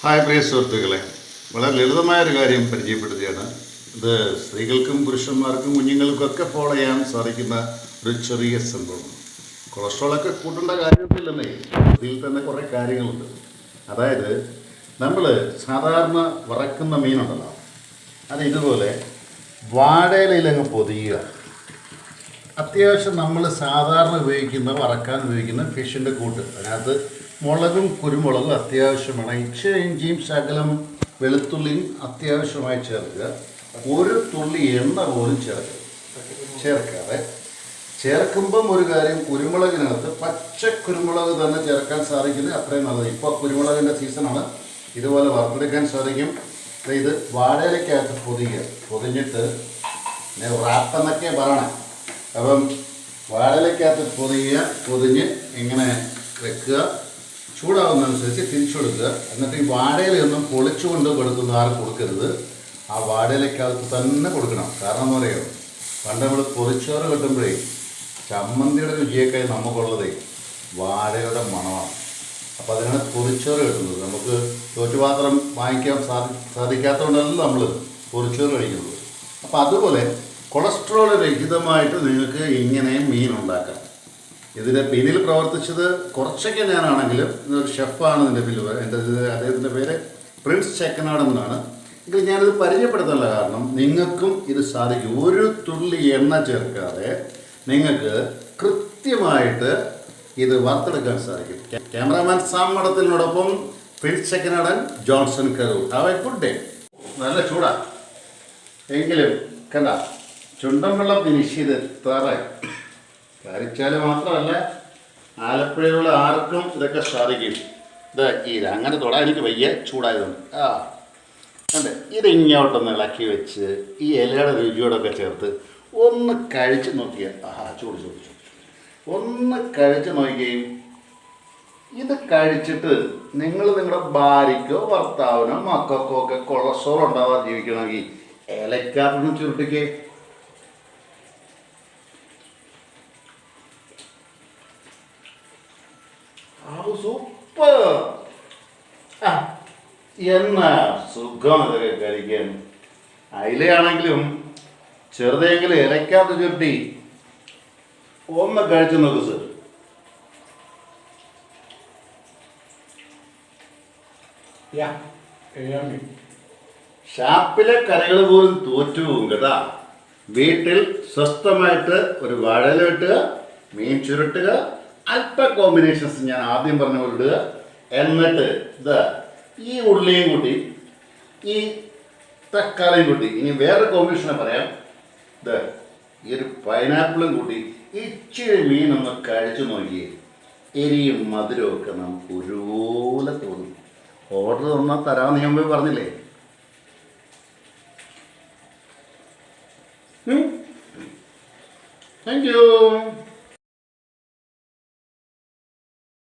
Hi പ്രിയ സുഹൃത്തുക്കളെ, വളരെ ലളിതമായൊരു കാര്യം പരിചയപ്പെടുത്തുകയാണ്. ഇത് സ്ത്രീകൾക്കും പുരുഷന്മാർക്കും കുഞ്ഞുങ്ങൾക്കൊക്കെ ഫോളോ ചെയ്യാൻ സാധിക്കുന്ന ഒരു ചെറിയ സംഭവം. കൊളസ്ട്രോളൊക്കെ കൂട്ടേണ്ട കാര്യമൊന്നുമില്ലെന്നേ, ഇതിൽ തന്നെ കുറേ കാര്യങ്ങളുണ്ട്. അതായത് നമ്മൾ സാധാരണ വറക്കുന്ന മീനുണ്ടല്ലോ, അത് ഇതുപോലെ വാഴയിലങ്ങ് പൊതിയുക. അത്യാവശ്യം നമ്മൾ സാധാരണ വറക്കാൻ ഉപയോഗിക്കുന്ന ഫിഷിൻ്റെ കൂട്ട്, അതിനകത്ത് മുളകും കുരുമുളകും അത്യാവശ്യം വേണം. ഇഞ്ചിയും ശകലം വെളുത്തുള്ളിയും അത്യാവശ്യമായി ചേർക്കുക. ഒരു തുള്ളി എണ്ണ പോലും ചേർക്കാതെ ചേർക്കുമ്പം ഒരു കാര്യം, കുരുമുളകിനകത്ത് പച്ച കുരുമുളക് തന്നെ ചേർക്കാൻ സാധിക്കുന്നത് അത്രയും നല്ലത്. ഇപ്പോൾ കുരുമുളകിൻ്റെ സീസണാണ്. ഇതുപോലെ വറുത്തെടുക്കാൻ സാധിക്കും. ഇത് വാഴയിലേക്കകത്ത് പൊതിഞ്ഞിട്ട് റാപ്പെന്നൊക്കെ പറയണേ. അപ്പം വാഴയിലേക്കകത്ത് പൊതിഞ്ഞ് ഇങ്ങനെ വെക്കുക. ചൂടാവുന്നതനുസരിച്ച് തിരിച്ചു കൊടുക്കുക. എന്നിട്ട് ഈ വാഴയിലൊന്നും പൊളിച്ചുകൊണ്ട് കൊടുക്കുന്ന ആരും കൊടുക്കരുത്. ആ വാഴയിലേക്കകത്ത് തന്നെ കൊടുക്കണം. കാരണം എന്ന് പറയുമോ, പണ്ട് നമ്മൾ പൊതിച്ചോറ് കിട്ടുമ്പോഴേ ചമ്മന്തിയുടെ രുചിയൊക്കെ നമുക്കുള്ളത് വാഴയുടെ മണമാണ്. അപ്പോൾ അതിനാണ് പൊതിച്ചോറ് കിട്ടുന്നത്. നമുക്ക് ചോറ്റുപാത്രം വാങ്ങിക്കാൻ സാധിക്കാത്തതുകൊണ്ടല്ല നമ്മൾ പൊതിച്ചോറ് കഴിക്കുന്നത്. അപ്പോൾ അതുപോലെ കൊളസ്ട്രോൾ രഹിതമായിട്ട് നിങ്ങൾക്ക് ഇങ്ങനെ മീൻ ഉണ്ടാക്കാം. ഇതിൻ്റെ പിന്നിൽ പ്രവർത്തിച്ചത് കുറച്ചൊക്കെ ഞാനാണെങ്കിലും ഇതൊരു ഷെഫാണ് ഇതിൻ്റെ പിന്നിൽ. അദ്ദേഹത്തിൻ്റെ പേര് പ്രിൻസ് ചെക്കനാട് എന്നാണ്. എങ്കിൽ ഞാനിത് പരിചയപ്പെടുത്താനുള്ള കാരണം നിങ്ങൾക്കും ഇത് സാധിക്കും. ഒരു തുള്ളി എണ്ണ ചേർക്കാതെ നിങ്ങൾക്ക് കൃത്യമായിട്ട് ഇത് വറുത്തെടുക്കാൻ സാധിക്കും. ക്യാമറാമാൻ സാം മഠത്തിനോടൊപ്പം Prince Chekkanadan Johnson Karoor. Have a good day. നല്ല ചൂടാ എങ്കിലും കണ്ട ചുണ്ടൻ വെള്ളം ഫിനിഷ് ചെയ്ത് എത്താറായി. കരിച്ചാൽ മാത്രമല്ല, ആലപ്പുഴയിലുള്ള ആർക്കും ഇതൊക്കെ സാധിക്കും. ഇത് അങ്ങനെ തൊടാൻ എനിക്ക് വയ്യ, ചൂടായതുകൊണ്ട്. അതെ, ഇത് ഇങ്ങോട്ടൊന്ന് ഇളക്കി വെച്ച് ഈ ഇലയുടെ രുചിയോടൊക്കെ ചേർത്ത് ഒന്ന് കഴിച്ച് നോക്കിയാൽ ചൂട് ഒന്ന് കഴിച്ച് നോക്കുകയും ഇത് കഴിച്ചിട്ട് നിങ്ങളുടെ ഭാര്യയ്ക്കോ ഭർത്താവിനോ മക്കൾക്കോ ഒക്കെ കൊളസ്ട്രോൾ ഉണ്ടാവാതെ ജീവിക്കണമെങ്കിൽ ഇലക്കാത്തൊന്ന് ചുരുട്ടിക്കേ. സൂപ്പർ. എന്നാ സുഖം ഇതൊക്കെ കഴിക്കാൻ. അയിലയാണെങ്കിലും ചെറുതെങ്കിലും ഇലക്കാത്ത ചുരുട്ടി ഒന്ന് കഴിച്ചു നോക്ക് സർ. ഷാപ്പിലെ കറികൾ പോലും തോറ്റുപോകും കേട്ടാ. വീട്ടിൽ സ്വസ്ഥമായിട്ട് ഒരു വാഴയില വെട്ടുക, മീൻ ചുരുട്ടുക, അല്പ കോമ്പിനേഷൻസ് ഞാൻ ആദ്യം പറഞ്ഞ പോലെ ഇടുക. എന്നിട്ട് ഈ ഉള്ളിയും കൂട്ടി ഈ തക്കാളിയും കൂട്ടി, ഇനി വേറെ കോമ്പിനേഷനെ പറയാം. ഈ ഒരു പൈനാപ്പിളും കൂട്ടി ഇച്ചിരി മീനൊന്ന് കഴിച്ചു നോക്കിയേ. എരിയും മധുരവും ഒക്കെ നമുക്ക് ഒരുപോലെ തോന്നും. ഓർഡർ തന്നാൽ തരാമെന്ന് ഞാൻ പോയി പറഞ്ഞില്ലേ. Thank you.